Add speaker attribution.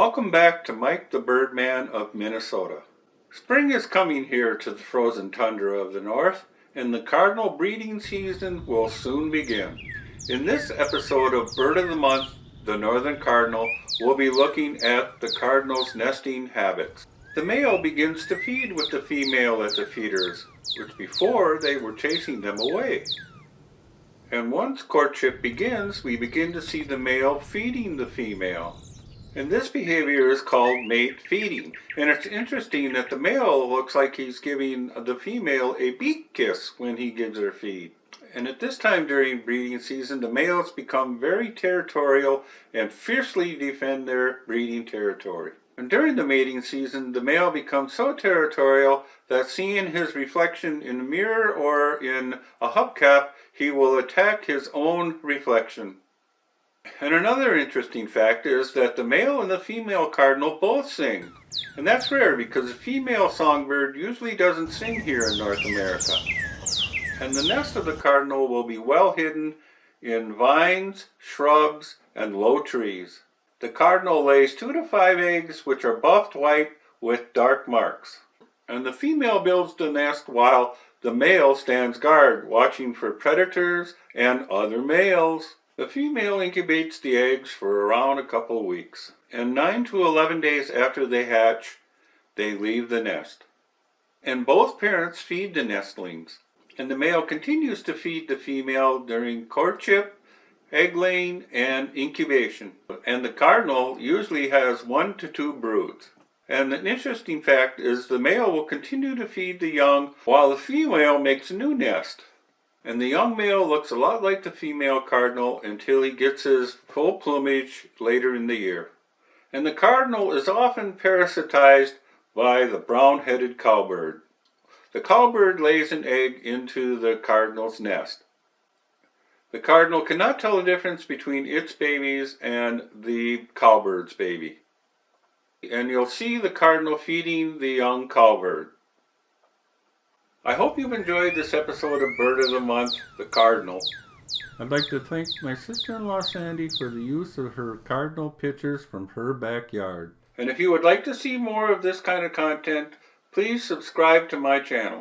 Speaker 1: Welcome back to Mike the Birdman of Minnesota. Spring is coming here to the frozen tundra of the north, and the cardinal breeding season will soon begin. In this episode of Bird of the Month, the Northern Cardinal, we'll be looking at the cardinal's nesting habits. The male begins to feed with the female at the feeders, which before they were chasing them away. And once courtship begins, we begin to see the male feeding the female. And this behavior is called mate feeding. And it's interesting that the male looks like he's giving the female a beak kiss when he gives her feed. And at this time during breeding season, the males become very territorial and fiercely defend their breeding territory. And during the mating season, the male becomes so territorial that seeing his reflection in a mirror or in a hubcap, he will attack his own reflection. And another interesting fact is that the male and the female cardinal both sing. And that's rare because the female songbird usually doesn't sing here in North America. And the nest of the cardinal will be well hidden in vines, shrubs, and low trees. The cardinal lays 2 to 5 eggs which are buffed white with dark marks. And the female builds the nest while the male stands guard, watching for predators and other males. The female incubates the eggs for around a couple of weeks, and 9 to 11 days after they hatch, they leave the nest. And both parents feed the nestlings, and the male continues to feed the female during courtship, egg laying, and incubation. And the cardinal usually has 1 to 2 broods. And an interesting fact is the male will continue to feed the young while the female makes a new nest. And the young male looks a lot like the female cardinal until he gets his full plumage later in the year. And the cardinal is often parasitized by the brown-headed cowbird. The cowbird lays an egg into the cardinal's nest. The cardinal cannot tell the difference between its babies and the cowbird's baby. And you'll see the cardinal feeding the young cowbird. I hope you've enjoyed this episode of Bird of the Month, the Cardinal. I'd like to thank my sister-in-law Sandy for the use of her cardinal pictures from her backyard. And if you would like to see more of this kind of content, please subscribe to my channel.